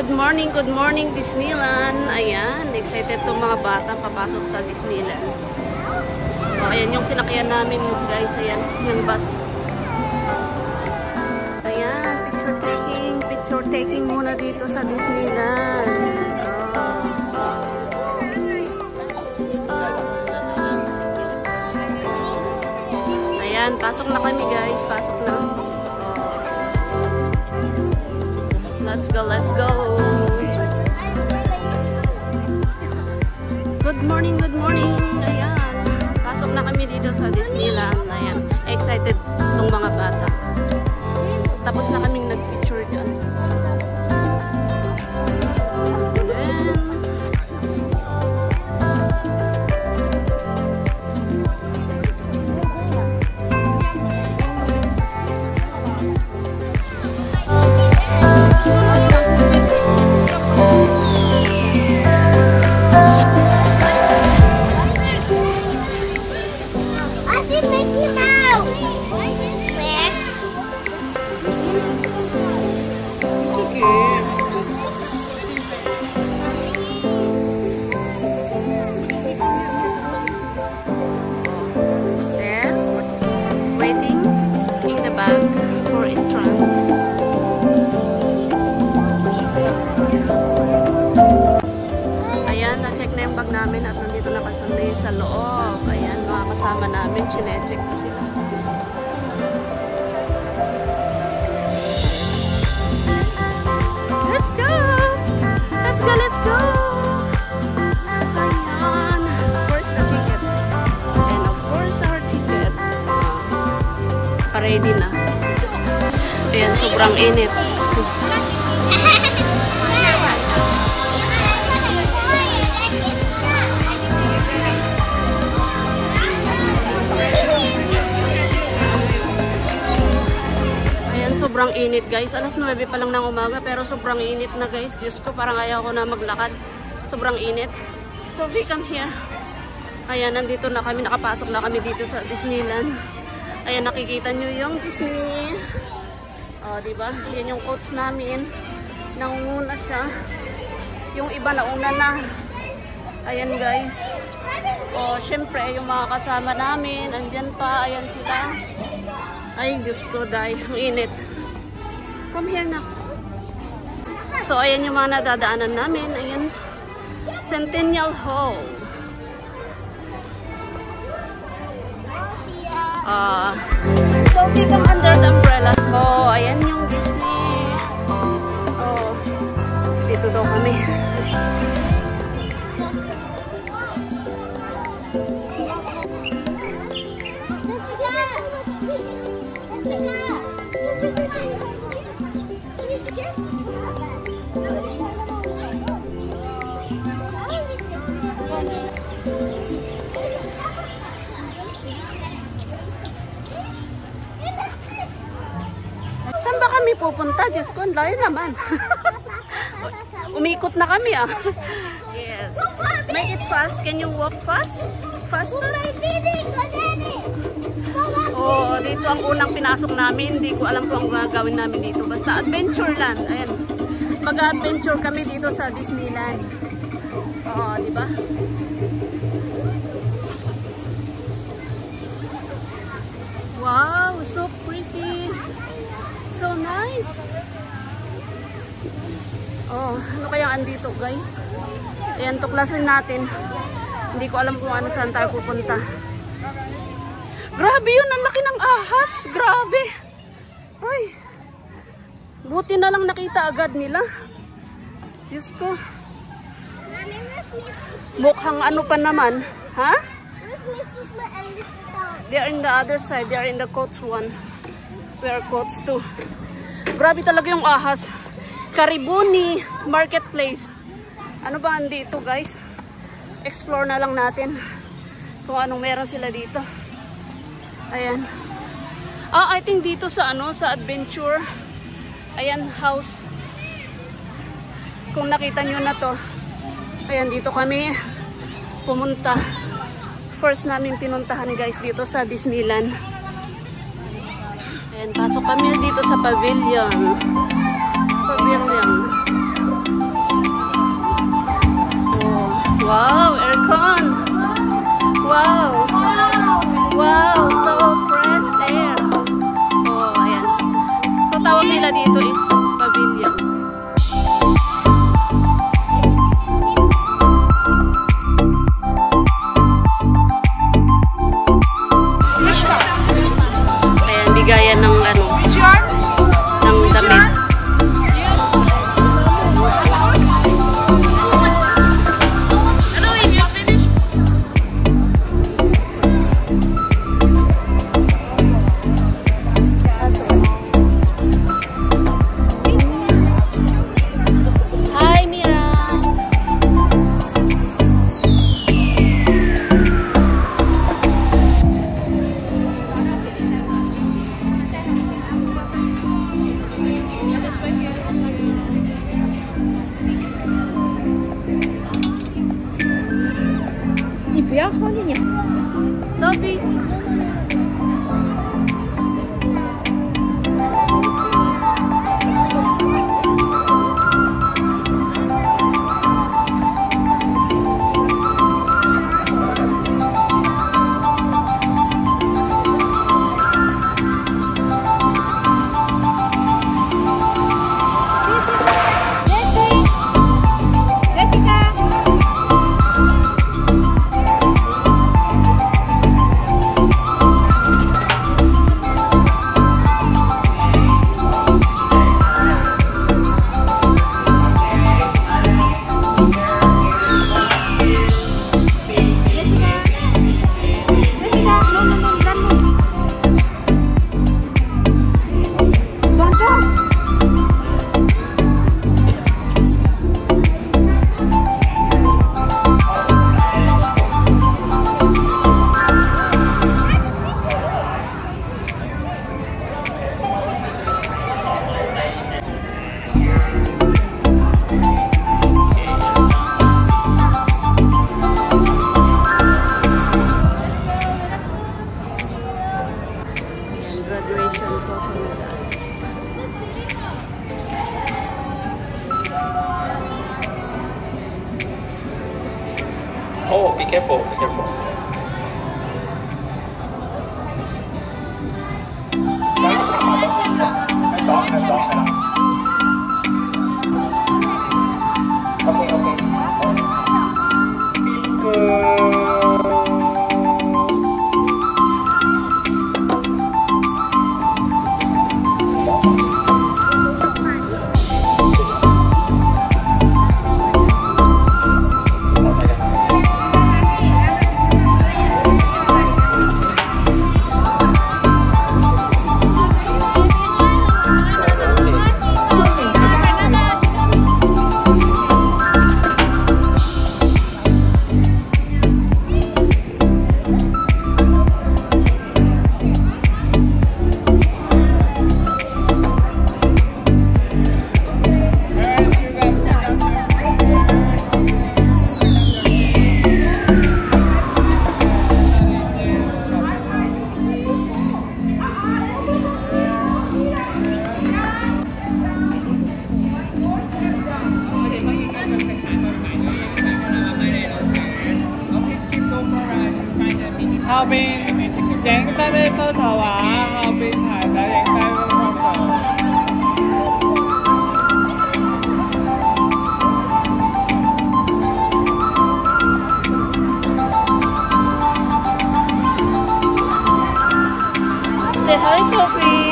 Good morning Disneyland. Ayan, excited tong mga bata papasok sa Disneyland. O, ayan yung sinakyan namin guys. Ayan, yung bus. Ayan, picture taking muna dito sa Disneyland. Ayan, pasok na kami guys. Pasok na. Let's go, let's go. Good morning, good morning. Ayan. Pasok na kami dito sa Disneyland. Ayan. Excited itong mga bata. Tapos na kaming nag-picture dyan. Namin at nandito na kasama sa loob. Ayan, mga kasama namin, chine-check pa sila. Let's go! Let's go, let's go! Ayan. Of course, the ticket. And of course, our ticket. Pa-ready na. Ayan, sobrang init. Sobrang init guys. Alas 9 pa lang ng umaga pero sobrang init na guys. Diyos ko, parang ayaw ko na maglakad. Sobrang init. So we come here. Ayan, nandito na kami. Nakapasok na kami dito sa Disneyland. Ayan, nakikita nyo yung Disney. O, diba? Yan yung coach namin. Nangunguna siya. Yung iba nauna na. Ayan guys. O, syempre, yung mga kasama namin. Andyan pa. Ayan sila. Ay, Diyos ko, dahil ang init. Come here na. So, ayan yung mga nadadaanan namin. Ayan. Centennial Hall. So, we come under the umbrella. Oh, ayan yung Disney. Oh, dito daw kami. Saan ba kami pupunta? Diyos ko, ang layo naman. Umikot na kami ah. Yes. Make it fast. Can you walk fast? Faster? Oh, dito ang unang pinasok namin. Hindi ko alam kung ang gagawin namin dito. Basta Adventureland. Ayan. Mag-adventure kami dito sa Disneyland. Oo, di ba? Wow, so pretty. So nice. Oh, ano kaya andito, guys? Ayan, tuklasin natin. Hindi ko alam kung ano saan tayo pupunta. Grabe yun, ang laki ng ahas. Grabe. Ay. Buti na lang nakita agad nila. Diyos ko. Mukhang ano pa naman. Ha? They are in the other side. They are in the coach 1. We are coach 2. Grabe talaga yung ahas. Karibuni Marketplace. Ano ba andito, guys? Explore na lang natin kung anong meron sila dito. Ayan. I think dito sa ano, sa adventure. Ayan, house. Kung nakita nyo na to. Ayan, dito kami pumunta. First namin pinuntahan guys dito sa Disneyland. Ayan, pasok kami dito sa pavilion. Pavilion. Wow, aircon. Wow. Wow, so fresh air. Oh, ayan. So, tawag nila dito is pavilion. Ayan, bigayan ng ano, ng damit. Sophie. Graduation photo nila. Oh, be careful, be careful. Okay, okay. Hào bên dán tay lên sơ thầu ạ, hào bên thải đã dán tay lên sơ thầu. Say hi, Sophie.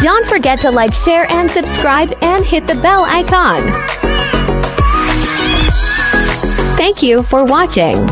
Don't forget to like, share, and subscribe, and hit the bell icon. Thank you for watching.